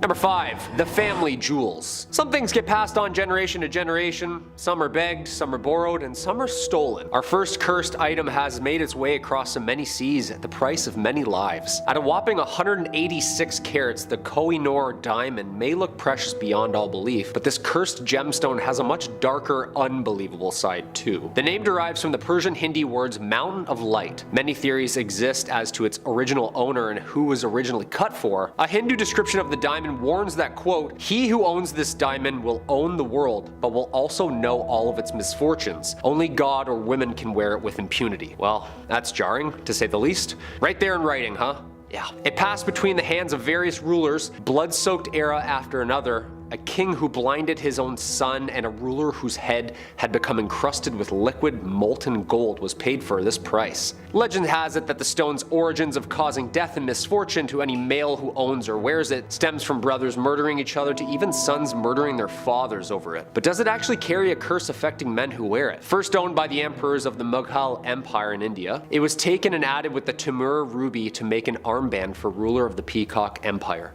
Number 5. The family jewels. Some things get passed on generation to generation. Some are begged, some are borrowed, and some are stolen. Our first cursed item has made its way across so many seas at the price of many lives. At a whopping 186 carats, the Koh-i-Noor diamond may look precious beyond all belief, but this cursed gemstone has a much darker, unbelievable side too. The name derives from the Persian Hindi words mountain of light. Many theories exist as to its original owner and who was originally cut for. A Hindu description of the diamond warns that, quote, "He who owns this diamond will own the world, but will also know all of its misfortunes. Only God or women can wear it with impunity." Well, that's jarring, to say the least. Right there in writing, huh? Yeah. It passed between the hands of various rulers, blood-soaked era after another, a king who blinded his own son, and a ruler whose head had become encrusted with liquid molten gold was paid for this price. Legend has it that the stone's origins of causing death and misfortune to any male who owns or wears it stems from brothers murdering each other to even sons murdering their fathers over it. But does it actually carry a curse affecting men who wear it? First owned by the emperors of the Mughal Empire in India, it was taken and added with the Timur ruby to make an armband for ruler of the Peacock Empire.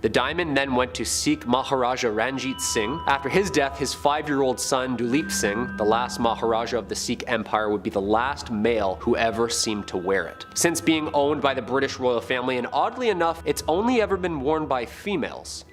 The diamond then went to Sikh Maharaja Ranjit Singh. After his death, his 5-year-old son Duleep Singh, the last Maharaja of the Sikh Empire, would be the last male who ever seemed to wear it. Since being owned by the British royal family, and oddly enough, it's only ever been worn by females.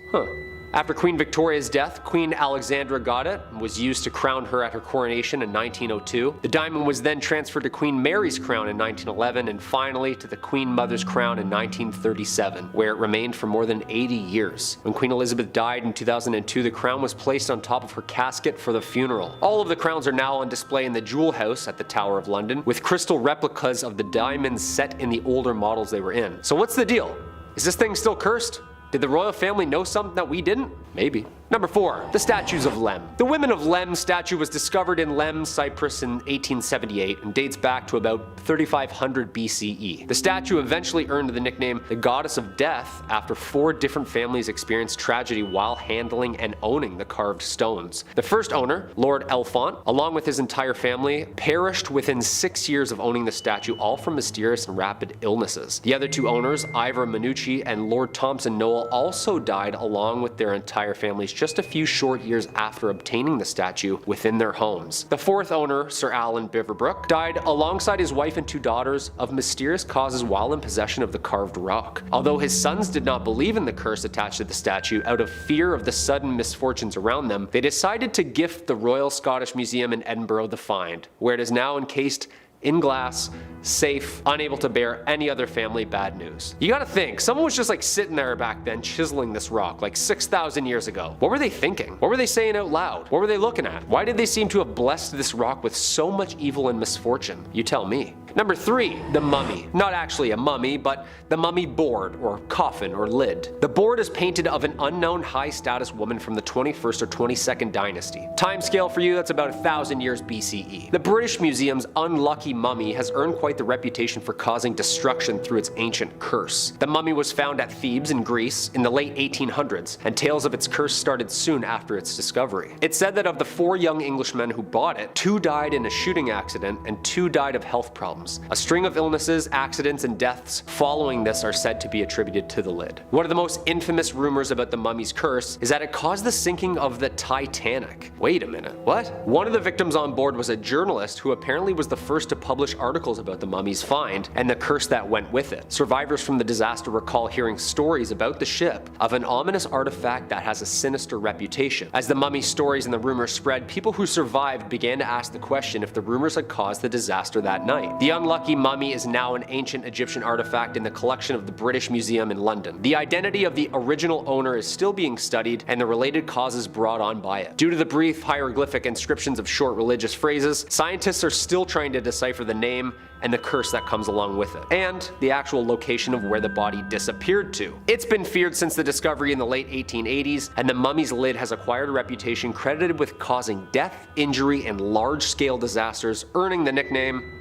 After Queen Victoria's death, Queen Alexandra got it and was used to crown her at her coronation in 1902. The diamond was then transferred to Queen Mary's crown in 1911 and finally to the Queen Mother's crown in 1937, where it remained for more than 80 years. When Queen Elizabeth died in 2002, the crown was placed on top of her casket for the funeral. All of the crowns are now on display in the Jewel House at the Tower of London, with crystal replicas of the diamonds set in the older models they were in. So what's the deal? Is this thing still cursed? Did the royal family know something that we didn't? Maybe. Number 4. The statues of Lem. The Women of Lem statue was discovered in Lem, Cyprus in 1878 and dates back to about 3500 BCE. The statue eventually earned the nickname the Goddess of Death after 4 different families experienced tragedy while handling and owning the carved stones. The first owner, Lord Elfont, along with his entire family, perished within 6 years of owning the statue, all from mysterious and rapid illnesses. The other 2 owners, Ivor Minucci and Lord Thompson Noel, also died along with their entire families just a few short years after obtaining the statue within their homes. The 4th owner, Sir Alan Beaverbrook, died alongside his wife and 2 daughters of mysterious causes while in possession of the carved rock. Although his sons did not believe in the curse attached to the statue, out of fear of the sudden misfortunes around them, they decided to gift the Royal Scottish Museum in Edinburgh the find, where it is now encased in glass, safe, unable to bear any other family bad news. You gotta think, someone was just like sitting there back then chiseling this rock like 6,000 years ago. What were they thinking? What were they saying out loud? What were they looking at? Why did they seem to have blessed this rock with so much evil and misfortune? You tell me. Number 3. The mummy. Not actually a mummy, but the mummy board, or coffin, or lid. The board is painted of an unknown high-status woman from the 21st or 22nd dynasty. Timescale for you, that's about 1,000 years BCE. The British Museum's unlucky mummy has earned quite the reputation for causing destruction through its ancient curse. The mummy was found at Thebes in Greece in the late 1800s, and tales of its curse started soon after its discovery. It's said that of the 4 young Englishmen who bought it, 2 died in a shooting accident and 2 died of health problems. A string of illnesses, accidents, and deaths following this are said to be attributed to the lid. One of the most infamous rumors about the mummy's curse is that it caused the sinking of the Titanic. Wait a minute, what? One of the victims on board was a journalist who apparently was the first to publish articles about the mummy's find and the curse that went with it. Survivors from the disaster recall hearing stories about the ship of an ominous artifact that has a sinister reputation. As the mummy stories and the rumors spread, people who survived began to ask the question if the rumors had caused the disaster that night. The unlucky mummy is now an ancient Egyptian artifact in the collection of the British Museum in London. The identity of the original owner is still being studied and the related causes brought on by it. Due to the brief hieroglyphic inscriptions of short religious phrases, scientists are still trying to decipher the name and the curse that comes along with it, and the actual location of where the body disappeared to. It's been feared since the discovery in the late 1880s, and the mummy's lid has acquired a reputation credited with causing death, injury, and large-scale disasters, earning the nickname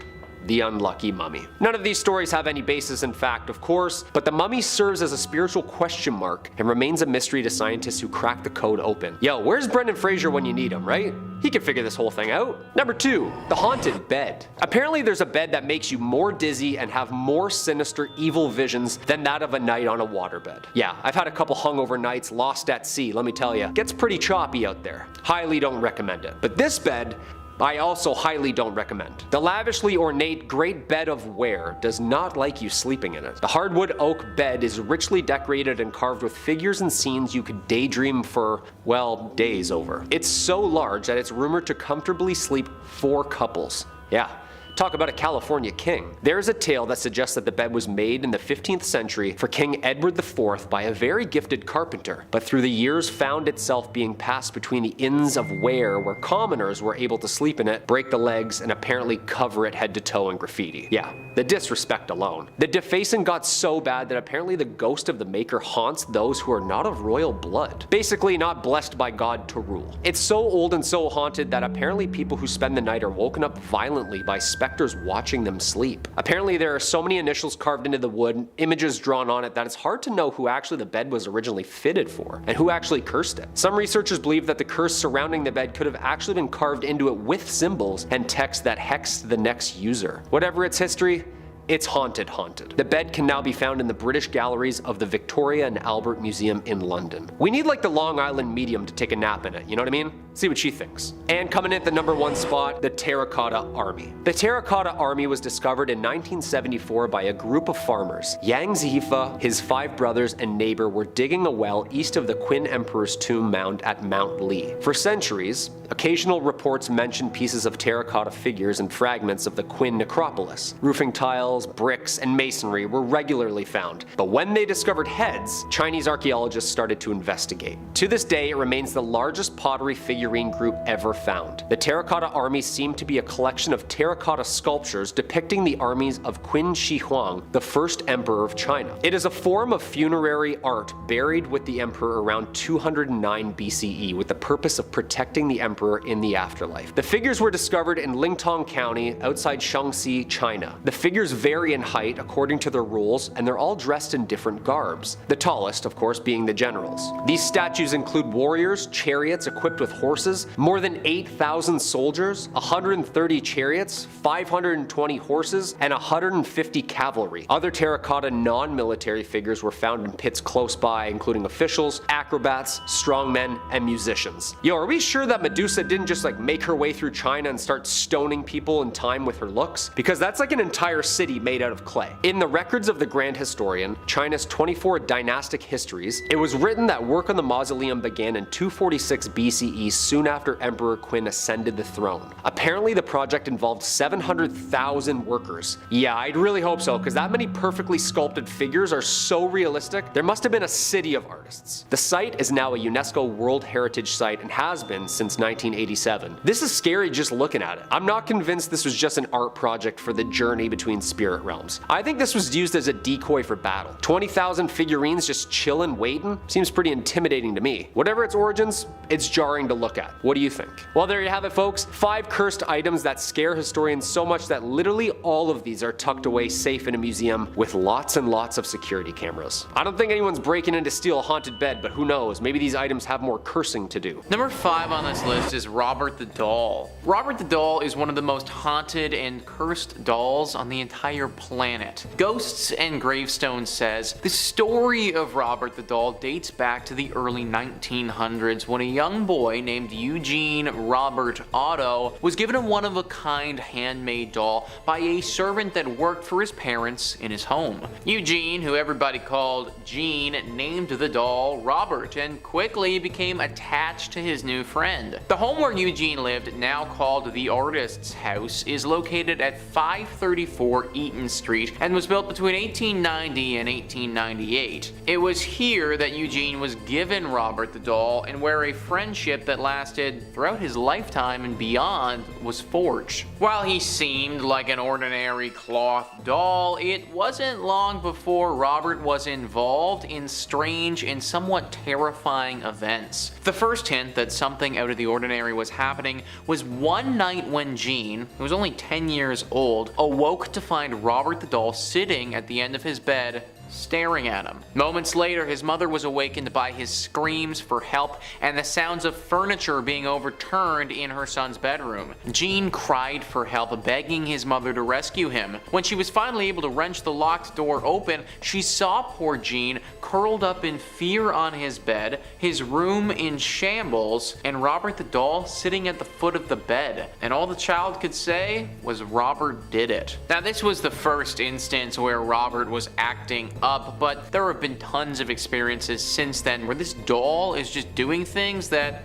the unlucky mummy. None of these stories have any basis in fact, of course, but the mummy serves as a spiritual question mark and remains a mystery to scientists who crack the code open. Yo, where's Brendan Fraser when you need him, right? He can figure this whole thing out. Number 2, the haunted bed. Apparently there's a bed that makes you more dizzy and have more sinister evil visions than that of a night on a waterbed. Yeah, I've had a couple hungover nights lost at sea, let me tell you. Gets pretty choppy out there. Highly don't recommend it. But this bed, I also highly don't recommend. The lavishly ornate great bed of ware does not like you sleeping in it. The hardwood oak bed is richly decorated and carved with figures and scenes you could daydream for, well, days over. It's so large that it's rumored to comfortably sleep 4 couples. Yeah. Talk about a California king. There's a tale that suggests that the bed was made in the 15th century for King Edward IV by a very gifted carpenter, but through the years found itself being passed between the inns of ware where commoners were able to sleep in it, break the legs, and apparently cover it head to toe in graffiti. Yeah, the disrespect alone. The defacing got so bad that apparently the ghost of the maker haunts those who are not of royal blood. Basically not blessed by God to rule. It's so old and so haunted that apparently people who spend the night are woken up violently by specters watching them sleep. Apparently there are so many initials carved into the wood, images drawn on it, that it's hard to know who actually the bed was originally fitted for, and who actually cursed it. Some researchers believe that the curse surrounding the bed could have actually been carved into it with symbols and text that hexed the next user. Whatever its history, it's haunted. The bed can now be found in the British galleries of the Victoria and Albert Museum in London. We need like the Long Island medium to take a nap in it, you know what I mean? See what she thinks. And coming in at the number 1 spot, the Terracotta Army. The Terracotta Army was discovered in 1974 by a group of farmers. Yang Zifa, his 5 brothers, and neighbor were digging a well east of the Qin Emperor's tomb mound at Mount Lee. For centuries, occasional reports mentioned pieces of terracotta figures and fragments of the Qin necropolis. Roofing tiles, bricks, and masonry were regularly found. But when they discovered heads, Chinese archaeologists started to investigate. To this day, it remains the largest pottery figurine group ever found. The Terracotta Army seemed to be a collection of terracotta sculptures depicting the armies of Qin Shi Huang, the first emperor of China. It is a form of funerary art buried with the emperor around 209 BCE with the purpose of protecting the emperor in the afterlife. The figures were discovered in Lingtong County outside Shaanxi, China. The figures vary in height according to their rules, and they're all dressed in different garbs. The tallest, of course, being the generals. These statues include warriors, chariots equipped with horses, more than 8,000 soldiers, 130 chariots, 520 horses, and 150 cavalry. Other terracotta non-military figures were found in pits close by, including officials, acrobats, strongmen, and musicians. Yo, are we sure that Medusa didn't just like make her way through China and start stoning people in time with her looks? Because that's like an entire city made out of clay. In the records of the Grand Historian, China's 24 dynastic histories, it was written that work on the mausoleum began in 246 BCE, soon after Emperor Qin ascended the throne. Apparently the project involved 700,000 workers. Yeah, I'd really hope so, because that many perfectly sculpted figures are so realistic, there must have been a city of artists. The site is now a UNESCO World Heritage Site and has been since 1987. This is scary just looking at it. I'm not convinced this was just an art project for the journey between spirit realms. I think this was used as a decoy for battle. 20,000 figurines just chillin' waiting? Seems pretty intimidating to me. Whatever its origins, it's jarring to look at. What do you think? Well, there you have it, folks. 5 cursed items that scare historians so much that literally all of these are tucked away safe in a museum with lots and lots of security cameras. I don't think anyone's breaking in to steal a haunted bed, but who knows, maybe these items have more cursing to do. Number 5 on this list is Robert the Doll. Robert the Doll is one of the most haunted and cursed dolls on the entire planet. Ghosts and Gravestones says the story of Robert the Doll dates back to the early 1900s when a young boy named Eugene Robert Otto was given a one-of-a-kind handmade doll by a servant that worked for his parents in his home. Eugene, who everybody called Gene, named the doll Robert and quickly became attached to his new friend. The home where Eugene lived, now called the Artist's House, is located at 534 Eaton Street and was built between 1890 and 1898. It was here that Eugene was given Robert the doll and where a friendship that lasted lasted throughout his lifetime and beyond was forged. While he seemed like an ordinary cloth doll, it wasn't long before Robert was involved in strange and somewhat terrifying events. The first hint that something out of the ordinary was happening was one night when Jean, who was only 10 years old, awoke to find Robert the doll sitting at the end of his bed, staring at him. Moments later, his mother was awakened by his screams for help and the sounds of furniture being overturned in her son's bedroom. Jean cried for help, begging his mother to rescue him. When she was finally able to wrench the locked door open, she saw poor Jean curled up in fear on his bed, his room in shambles, and Robert the doll sitting at the foot of the bed. And all the child could say was Robert did it. Now, this was the first instance where Robert was acting up, but there have been tons of experiences since then where this doll is just doing things that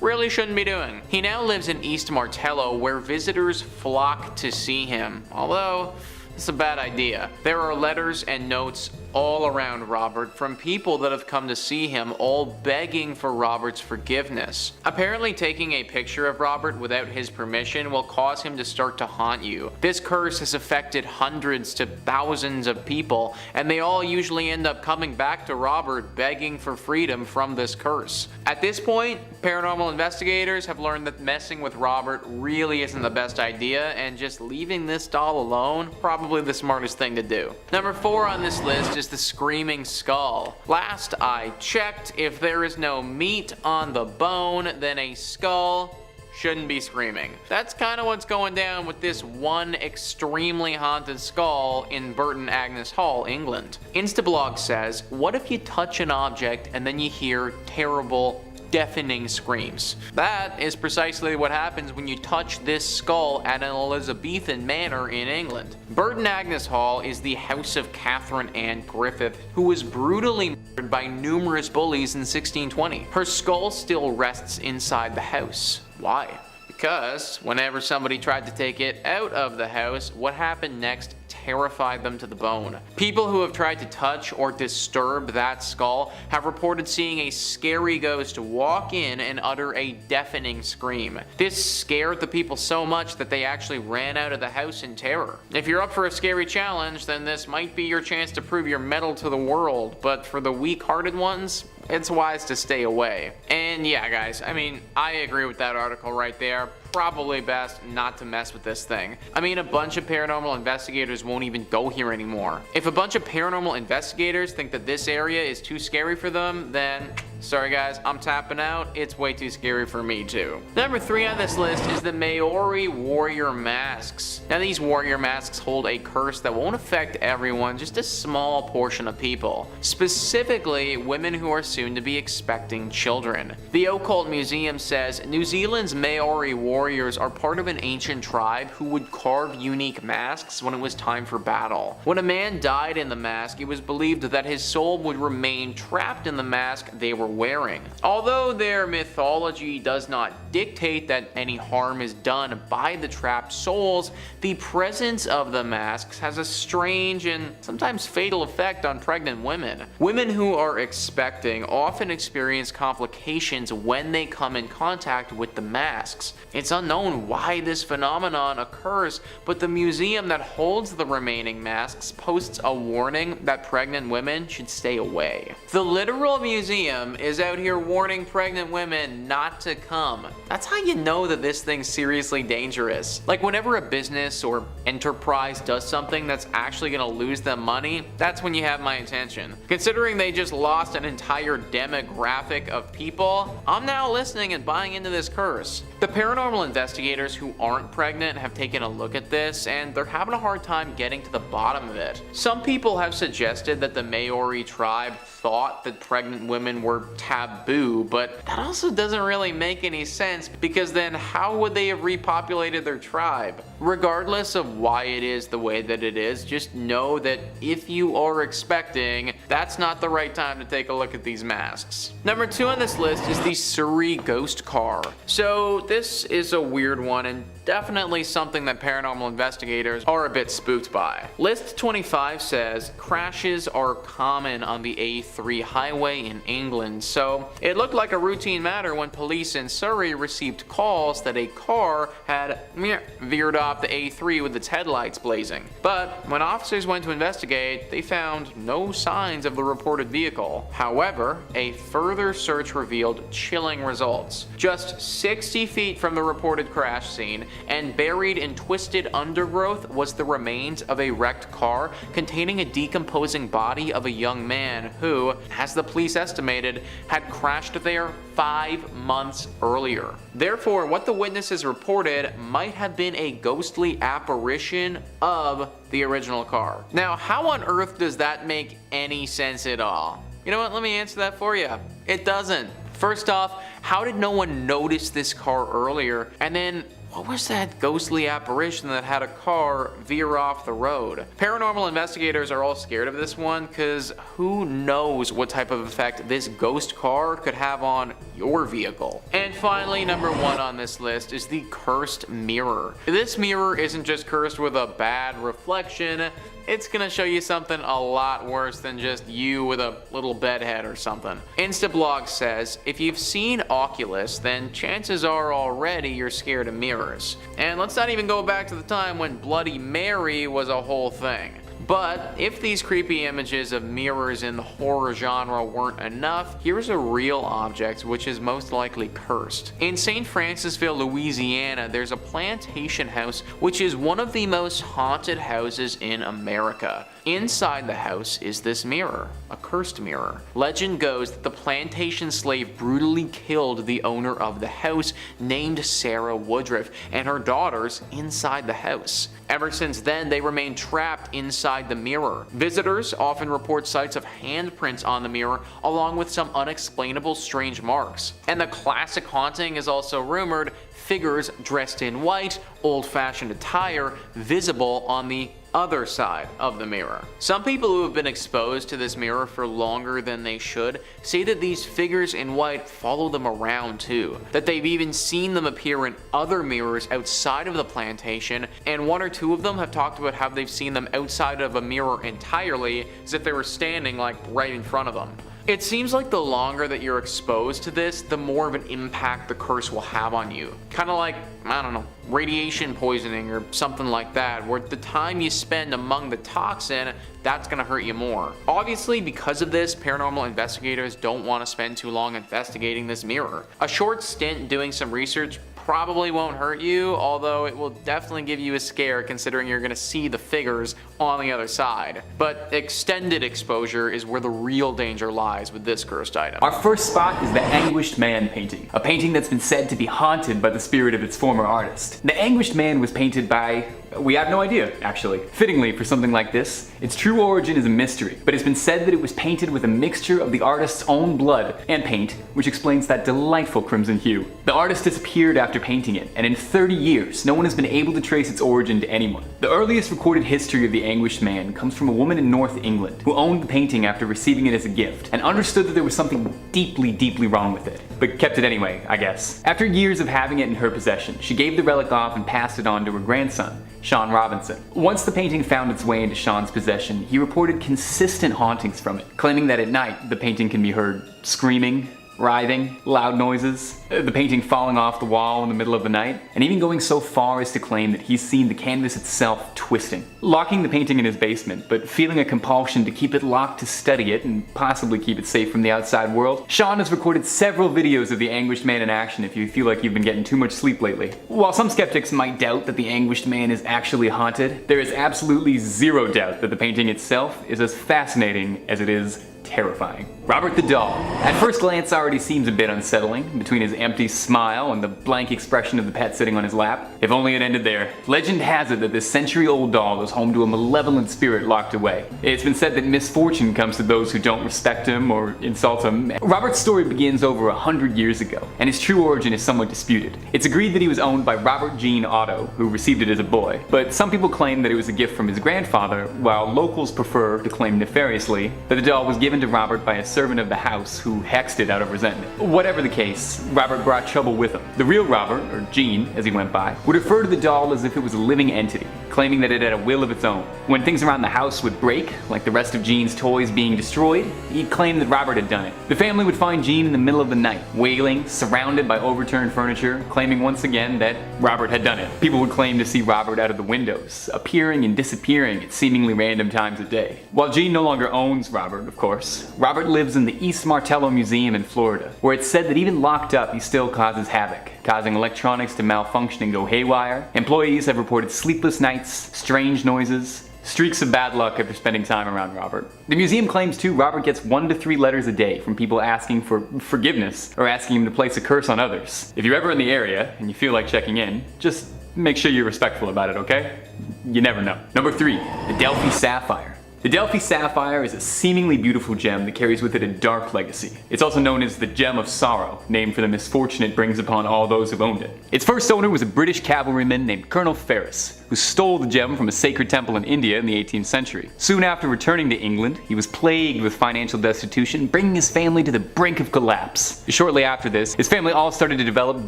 really shouldn't be doing. He now lives in East Martello, where visitors flock to see him, although it's a bad idea. There are letters and notes all around Robert from people that have come to see him, all begging for Robert's forgiveness. Apparently, taking a picture of Robert without his permission will cause him to start to haunt you. This curse has affected hundreds to thousands of people, and they all usually end up coming back to Robert begging for freedom from this curse. At this point, paranormal investigators have learned that messing with Robert really isn't the best idea, and just leaving this doll alone, probably the smartest thing to do. Number 4 on this list is the screaming skull. Last I checked, if there is no meat on the bone, then a skull shouldn't be screaming. That's kind of what's going down with this one extremely haunted skull in Burton Agnes Hall, England. Instablog says, what if you touch an object and then you hear terrible, deafening screams? That is precisely what happens when you touch this skull at an Elizabethan manor in England. Burton Agnes Hall is the house of Catherine Ann Griffith, who was brutally murdered by numerous bullies in 1620. Her skull still rests inside the house. Why? Because whenever somebody tried to take it out of the house, what happened next terrified them to the bone. People who have tried to touch or disturb that skull have reported seeing a scary ghost walk in and utter a deafening scream. This scared the people so much that they actually ran out of the house in terror. If you're up for a scary challenge, then this might be your chance to prove your mettle to the world, but for the weak-hearted ones, it's wise to stay away. And yeah, guys, I mean, I agree with that article right there. Probably best not to mess with this thing. I mean, a bunch of paranormal investigators won't even go here anymore. If a bunch of paranormal investigators think that this area is too scary for them, then sorry guys, I'm tapping out. It's way too scary for me too. Number 3 on this list is the Maori warrior masks. Now, these warrior masks hold a curse that won't affect everyone, just a small portion of people. Specifically, women who are soon to be expecting children. The Occult Museum says New Zealand's Maori warriors are part of an ancient tribe who would carve unique masks when it was time for battle. When a man died in the mask, it was believed that his soul would remain trapped in the mask they were wearing. Although their mythology does not dictate that any harm is done by the trapped souls, the presence of the masks has a strange and sometimes fatal effect on pregnant women. Women who are expecting often experience complications when they come in contact with the masks. It's unknown why this phenomenon occurs, but the museum that holds the remaining masks posts a warning that pregnant women should stay away. The literal museum is out here warning pregnant women not to come. That's how you know that this thing's seriously dangerous. Like, whenever a business or enterprise does something that's actually gonna lose them money, that's when you have my attention. Considering they just lost an entire demographic of people, I'm now listening and buying into this curse. The paranormal investigators who aren't pregnant have taken a look at this, and they're having a hard time getting to the bottom of it. Some people have suggested that the Maori tribe thought that pregnant women were taboo, but that also doesn't really make any sense, because then how would they have repopulated their tribe? regardless of why it is the way that it is, just know that if you are expecting, that's not the right time to take a look at these masks. Number 2 on this list is the Surrey ghost car. So this is a weird one and definitely something that paranormal investigators are a bit spooked by. List 25 says crashes are common on the A3 highway in England, so it looked like a routine matter when police in Surrey received calls that a car had veered off the A3 with its headlights blazing. But when officers went to investigate, they found no signs of the reported vehicle. However, a further search revealed chilling results. Just 60 feet from the reported crash scene, and buried in twisted undergrowth was the remains of a wrecked car containing a decomposing body of a young man who, as the police estimated, had crashed there 5 months earlier. Therefore, what the witnesses reported might have been a ghostly apparition of the original car. Now, how on earth does that make any sense at all? You know what, let me answer that for you. It doesn't. First off, how did no one notice this car earlier? And then, what was that ghostly apparition that had a car veer off the road? Paranormal investigators are all scared of this one because who knows what type of effect this ghost car could have on your vehicle. And finally, number 1 on this list is the cursed mirror. This mirror isn't just cursed with a bad reflection, it's gonna show you something a lot worse than just you with a little bedhead or something. Instablog says, if you've seen Oculus, then chances are already you're scared of mirrors. And let's not even go back to the time when Bloody Mary was a whole thing. But if these creepy images of mirrors in the horror genre weren't enough, here's a real object which is most likely cursed. In St. Francisville, Louisiana, there's a plantation house which is one of the most haunted houses in America. Inside the house is this mirror, a cursed mirror. Legend goes that the plantation slave brutally killed the owner of the house, named Sarah Woodruff, and her daughters inside the house. Ever since then, they remain trapped inside the mirror. Visitors often report sights of handprints on the mirror, along with some unexplainable strange marks. And the classic haunting is also rumored, figures dressed in white, old-fashioned attire, visible on the other side of the mirror. Some people who have been exposed to this mirror for longer than they should say that these figures in white follow them around too, that they've even seen them appear in other mirrors outside of the plantation, and 1 or 2 of them have talked about how they've seen them outside of a mirror entirely, as if they were standing like right in front of them. It seems like the longer that you're exposed to this, the more of an impact the curse will have on you. Kinda like, I don't know, radiation poisoning or something like that, where the time you spend among the toxin, that's gonna hurt you more. Obviously, because of this, paranormal investigators don't want to spend too long investigating this mirror. A short stint doing some research probably won't hurt you, although it will definitely give you a scare considering you're gonna see the figures on the other side. But extended exposure is where the real danger lies with this cursed item. Our first spot is the Anguished Man painting, a painting that's been said to be haunted by the spirit of its former artist. The Anguished Man was painted by, we have no idea, actually. Fittingly, for something like this, its true origin is a mystery, but it's been said that it was painted with a mixture of the artist's own blood and paint, which explains that delightful crimson hue. The artist disappeared after painting it, and in 30 years, no one has been able to trace its origin to anyone. The earliest recorded history of the Anguished Man comes from a woman in North England who owned the painting after receiving it as a gift, and understood that there was something deeply, deeply wrong with it, but kept it anyway, I guess. After years of having it in her possession, she gave the relic off and passed it on to her grandson, Sean Robinson. Once the painting found its way into Sean's possession, he reported consistent hauntings from it, claiming that at night the painting can be heard screaming, writhing, loud noises, the painting falling off the wall in the middle of the night, and even going so far as to claim that he's seen the canvas itself twisting. Locking the painting in his basement, but feeling a compulsion to keep it locked to study it and possibly keep it safe from the outside world, Sean has recorded several videos of the Anguished Man in action if you feel like you've been getting too much sleep lately. While some skeptics might doubt that the Anguished Man is actually haunted, there is absolutely zero doubt that the painting itself is as fascinating as it is terrifying. Robert the Doll. At first glance already seems a bit unsettling, between his empty smile and the blank expression of the pet sitting on his lap. If only it ended there. Legend has it that this century-old doll is home to a malevolent spirit locked away. It's been said that misfortune comes to those who don't respect him or insult him. Robert's story begins over 100 years ago, and his true origin is somewhat disputed. It's agreed that he was owned by Robert Jean Otto, who received it as a boy, but some people claim that it was a gift from his grandfather, while locals prefer to claim nefariously that the doll was given to Robert by a servant of the house who hexed it out of resentment. Whatever the case, Robert brought trouble with him. The real Robert, or Jean as he went by, would refer to the doll as if it was a living entity, claiming that it had a will of its own. When things around the house would break, like the rest of Jean's toys being destroyed, he'd claim that Robert had done it. The family would find Jean in the middle of the night, wailing, surrounded by overturned furniture, claiming once again that Robert had done it. People would claim to see Robert out of the windows, appearing and disappearing at seemingly random times of day. While Jean no longer owns Robert, of course, Robert lives in the East Martello Museum in Florida, where it's said that even locked up he still causes havoc, causing electronics to malfunction and go haywire. Employees have reported sleepless nights, strange noises, streaks of bad luck after spending time around Robert. The museum claims too Robert gets 1 to 3 letters a day from people asking for forgiveness or asking him to place a curse on others. If you're ever in the area and you feel like checking in, just make sure you're respectful about it, okay? You never know. Number 3, the Delphi sapphire. The Delphi sapphire is a seemingly beautiful gem that carries with it a dark legacy. It's also known as the Gem of Sorrow, named for the misfortune it brings upon all those who've owned it. Its first owner was a British cavalryman named Colonel Ferris, who stole the gem from a sacred temple in India in the 18th century. Soon after returning to England, he was plagued with financial destitution, bringing his family to the brink of collapse. Shortly after this, his family all started to develop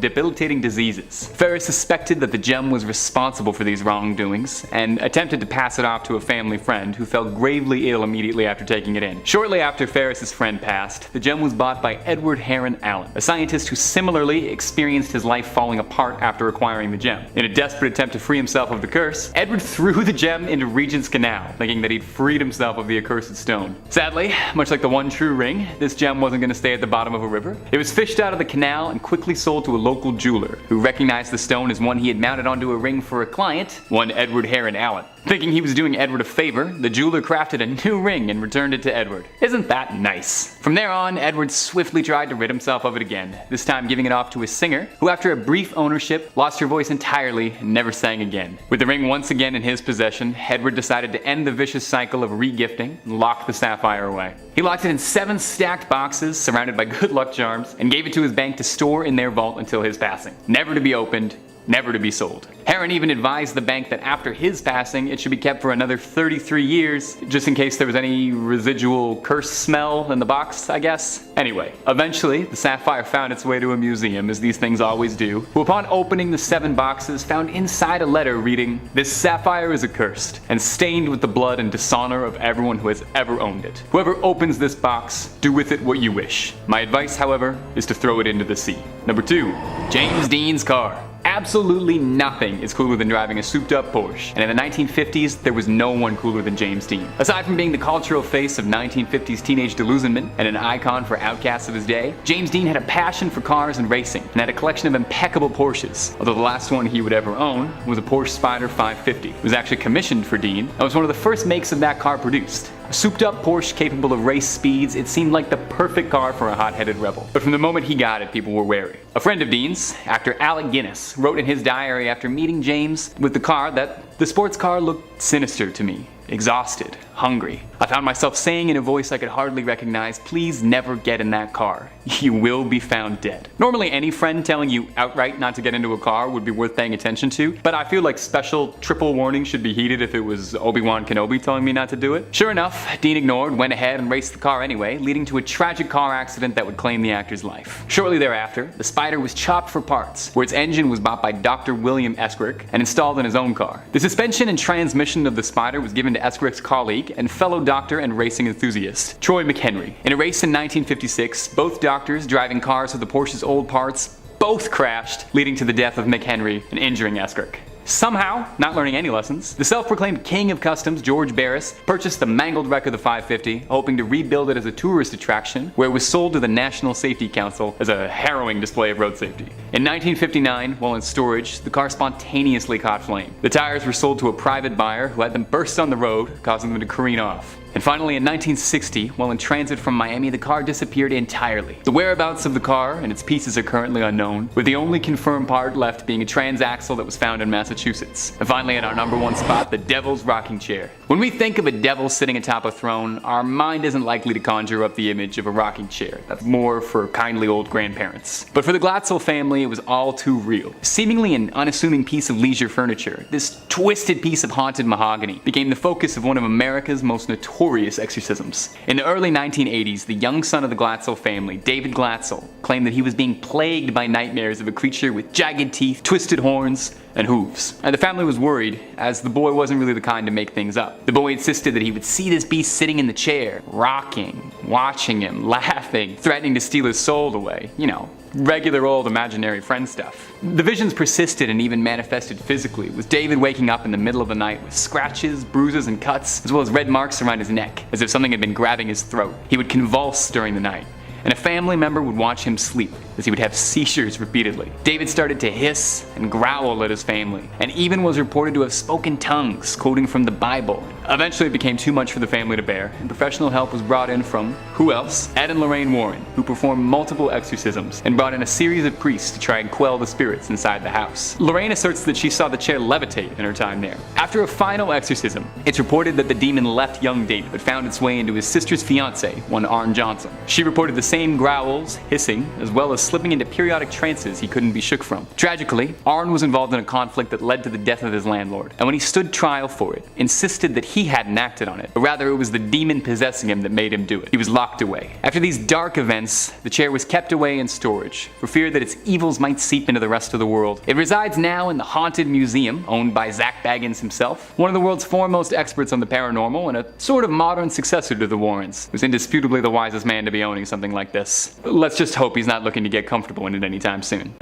debilitating diseases. Ferris suspected that the gem was responsible for these wrongdoings, and attempted to pass it off to a family friend who fell gravely ill immediately after taking it in. Shortly after Ferris's friend passed, the gem was bought by Edward Heron Allen, a scientist who similarly experienced his life falling apart after acquiring the gem. In a desperate attempt to free himself of the curse, Edward threw the gem into Regent's Canal, thinking that he'd freed himself of the accursed stone. Sadly, much like the one true ring, this gem wasn't going to stay at the bottom of a river. It was fished out of the canal and quickly sold to a local jeweler, who recognized the stone as one he had mounted onto a ring for a client, one Edward Heron Allen. Thinking he was doing Edward a favor, the jeweler crafted a new ring and returned it to Edward. Isn't that nice? From there on, Edward swiftly tried to rid himself of it again, this time giving it off to a singer, who after a brief ownership, lost her voice entirely and never sang again. With the ring once again in his possession, Edward decided to end the vicious cycle of regifting and locked the sapphire away. He locked it in 7 stacked boxes surrounded by good luck charms, and gave it to his bank to store in their vault until his passing. Never to be opened, never to be sold. Heron even advised the bank that after his passing, it should be kept for another 33 years, just in case there was any residual curse smell in the box, I guess. Anyway, eventually, the sapphire found its way to a museum, as these things always do, who upon opening the 7 boxes found inside a letter reading, "This sapphire is accursed, and stained with the blood and dishonor of everyone who has ever owned it. Whoever opens this box, do with it what you wish. My advice, however, is to throw it into the sea." Number 2, James Dean's car. Absolutely nothing is cooler than driving a souped-up Porsche, and in the 1950s, there was no one cooler than James Dean. Aside from being the cultural face of 1950s teenage delusionment and an icon for outcasts of his day, James Dean had a passion for cars and racing, and had a collection of impeccable Porsches, although the last one he would ever own was a Porsche Spyder 550. It was actually commissioned for Dean, and was one of the first makes of that car produced. A souped-up Porsche capable of race speeds, it seemed like the perfect car for a hot-headed rebel. But from the moment he got it, people were wary. A friend of Dean's, actor Alec Guinness, wrote in his diary after meeting James with the car that the sports car looked sinister to me. Exhausted, hungry. I found myself saying in a voice I could hardly recognize, "Please never get in that car. You will be found dead." Normally any friend telling you outright not to get into a car would be worth paying attention to, but I feel like special triple warning should be heeded if it was Obi-Wan Kenobi telling me not to do it. Sure enough, Dean ignored, went ahead and raced the car anyway, leading to a tragic car accident that would claim the actor's life. Shortly thereafter, the Spyder was chopped for parts, where its engine was bought by Dr. William Eskrick and installed in his own car. The suspension and transmission of the Spyder was given to Eskrick's colleague and fellow doctor and racing enthusiast, Troy McHenry. In a race in 1956, both doctors driving cars with the Porsche's old parts both crashed, leading to the death of McHenry and injuring Eskrick. Somehow, not learning any lessons, the self-proclaimed king of customs, George Barris, purchased the mangled wreck of the 550, hoping to rebuild it as a tourist attraction, where it was sold to the National Safety Council as a harrowing display of road safety. In 1959, while in storage, the car spontaneously caught flame. The tires were sold to a private buyer who had them burst on the road, causing them to careen off. And finally, in 1960, while in transit from Miami, the car disappeared entirely. The whereabouts of the car and its pieces are currently unknown, with the only confirmed part left being a transaxle that was found in Massachusetts. And finally, at our number one spot, the Devil's Rocking Chair. When we think of a devil sitting atop a throne, our mind isn't likely to conjure up the image of a rocking chair. That's more for kindly old grandparents. But for the Glatzel family, it was all too real. Seemingly an unassuming piece of leisure furniture, this twisted piece of haunted mahogany became the focus of one of America's most notorious exorcisms. In the early 1980s, the young son of the Glatzel family, David Glatzel, claimed that he was being plagued by nightmares of a creature with jagged teeth, twisted horns, and hooves. And the family was worried, as the boy wasn't really the kind to make things up. The boy insisted that he would see this beast sitting in the chair, rocking, watching him, laughing, threatening to steal his soul away. You know, regular old imaginary friend stuff. The visions persisted and even manifested physically, with David waking up in the middle of the night with scratches, bruises, and cuts, as well as red marks around his neck, as if something had been grabbing his throat. He would convulse during the night, and a family member would watch him sleep, as he would have seizures repeatedly. David started to hiss and growl at his family, and even was reported to have spoken tongues, quoting from the Bible. Eventually it became too much for the family to bear, and professional help was brought in from, who else? Ed and Lorraine Warren, who performed multiple exorcisms, and brought in a series of priests to try and quell the spirits inside the house. Lorraine asserts that she saw the chair levitate in her time there. After a final exorcism, it's reported that the demon left young David, but found its way into his sister's fiance, one Arn Johnson. She reported the same growls, hissing, as well as slipping into periodic trances he couldn't be shook from. Tragically, Arn was involved in a conflict that led to the death of his landlord, and when he stood trial for it, insisted that he hadn't acted on it, but rather it was the demon possessing him that made him do it. He was locked away. After these dark events, the chair was kept away in storage, for fear that its evils might seep into the rest of the world. It resides now in the Haunted Museum, owned by Zach Baggins himself, one of the world's foremost experts on the paranormal, and a sort of modern successor to the Warrens, who's indisputably the wisest man to be owning something like this. Let's just hope he's not looking to get comfortable in it anytime soon.